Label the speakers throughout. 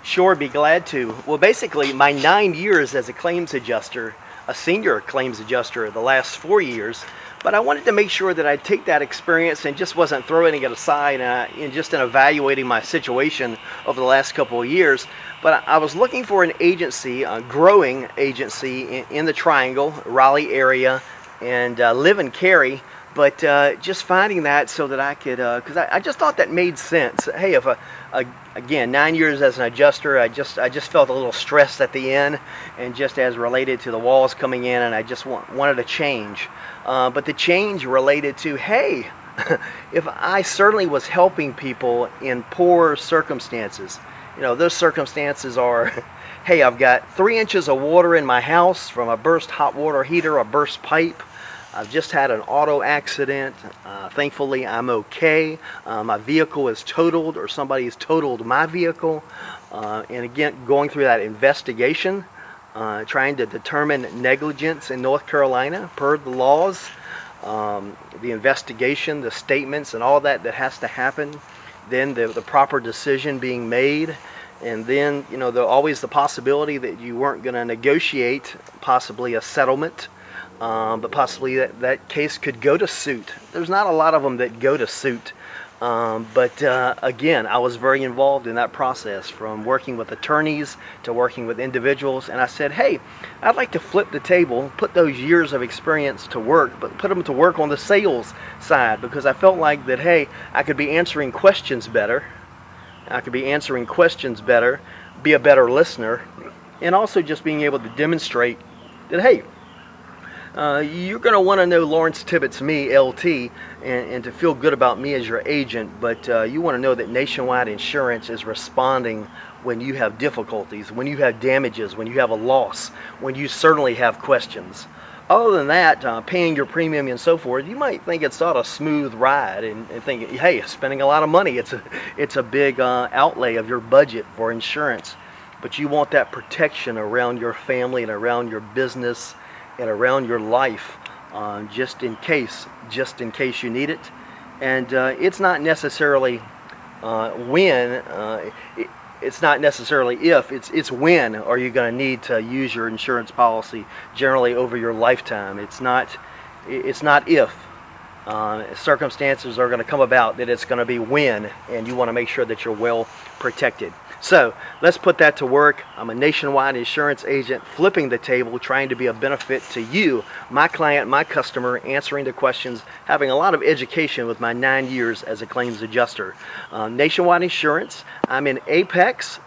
Speaker 1: Sure, be glad to. Well, basically, my 9 years as a claims adjuster, a senior claims adjuster, the last 4 years, but I wanted to make sure that I'd take that experience and just wasn't throwing it aside and just in evaluating my situation over the last couple of years. But I was looking for an agency, a growing agency in the Triangle, Raleigh area, and live in Cary. But just finding that so that I could, because I just thought that made sense. Hey, if again, 9 years as an adjuster, I just felt a little stressed at the end, and just as related to the walls coming in, and I just wanted a change. But the change related to, hey, if I certainly was helping people in poor circumstances, those circumstances are, hey, I've got 3 inches of water in my house from a burst hot water heater, a burst pipe. I've just had an auto accident. Thankfully, I'm okay. My vehicle is totaled, or somebody's totaled my vehicle. And again, going through that investigation, trying to determine negligence in North Carolina per the laws, the investigation, the statements, and all that has to happen. Then the proper decision being made. And then, always the possibility that you weren't going to negotiate possibly a settlement. But possibly that case could go to suit. There's not a lot of them that go to suit. But again, I was very involved in that process, from working with attorneys to working with individuals. And I said, hey, I'd like to flip the table, put those years of experience to work, but put them to work on the sales side, because I felt like that, hey, I could be answering questions better. Be a better listener, and also just being able to demonstrate that, hey, you're going to want to know Lawrence Tibbetts, me, LT, and to feel good about me as your agent, but you want to know that Nationwide Insurance is responding when you have difficulties, when you have damages, when you have a loss, when you certainly have questions. Other than that, paying your premium and so forth, you might think it's not a smooth ride and think, hey, spending a lot of money, it's a big outlay of your budget for insurance. But you want that protection around your family and around your business and around your life, just in case you need it. And it's not necessarily when, it's not necessarily if, it's when are you going to need to use your insurance policy generally over your lifetime. It's not if. Circumstances are going to come about that it's going to be when, and you want to make sure that you're well protected. So let's put that to work. I'm a Nationwide Insurance agent, flipping the table, trying to be a benefit to you, my client, my customer, answering the questions, having a lot of education with my 9 years as a claims adjuster. Nationwide Insurance, I'm in Apex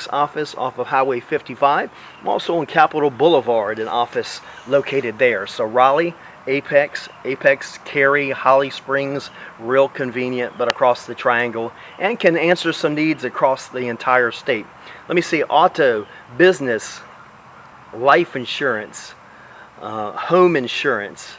Speaker 1: office off of Highway 55. I'm also on Capitol Boulevard, an office located there. So Raleigh, Apex, Cary, Holly Springs, real convenient, but across the Triangle, and can answer some needs across the entire state. Let me see: auto, business, life insurance, home insurance,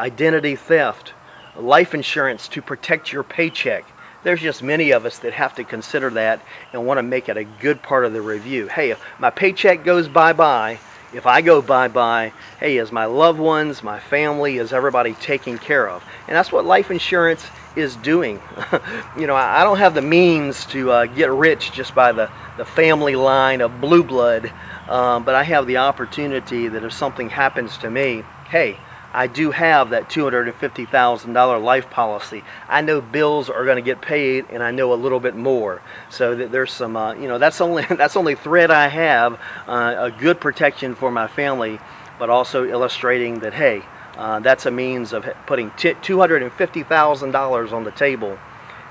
Speaker 1: identity theft, life insurance to protect your paycheck. There's just many of us that have to consider that and want to make it a good part of the review. Hey, if my paycheck goes bye-bye, if I go bye-bye, hey, is my loved ones, my family, is everybody taken care of? And that's what life insurance is doing. I don't have the means to get rich just by the family line of blue blood, but I have the opportunity that if something happens to me, hey, I do have that $250,000 life policy. I know bills are going to get paid, and I know a little bit more. So that there's some, that's only thread I have, a good protection for my family, but also illustrating that, hey, that's a means of putting $250,000 on the table,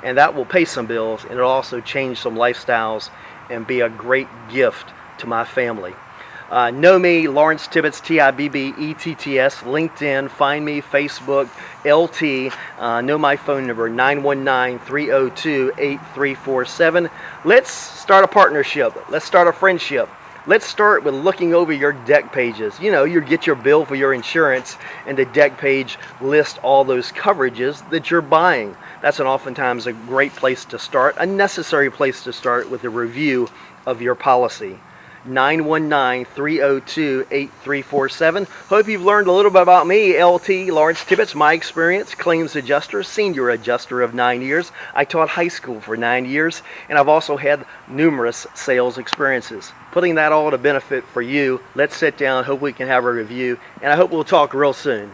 Speaker 1: and that will pay some bills, and it'll also change some lifestyles and be a great gift to my family. Know me, Lawrence Tibbetts, Tibetts, LinkedIn, find me, Facebook, LT. Know my phone number, 919-302-8347. Let's start a partnership. Let's start a friendship. Let's start with looking over your deck pages. You get your bill for your insurance, and the deck page lists all those coverages that you're buying. That's oftentimes a great place to start, a necessary place to start with a review of your policy. 919-302-8347. Hope you've learned a little bit about me, LT Lawrence Tibbetts, my experience, claims adjuster, senior adjuster of 9 years. I taught high school for 9 years, and I've also had numerous sales experiences. Putting that all to benefit for you, let's sit down, hope we can have a review, and I hope we'll talk real soon.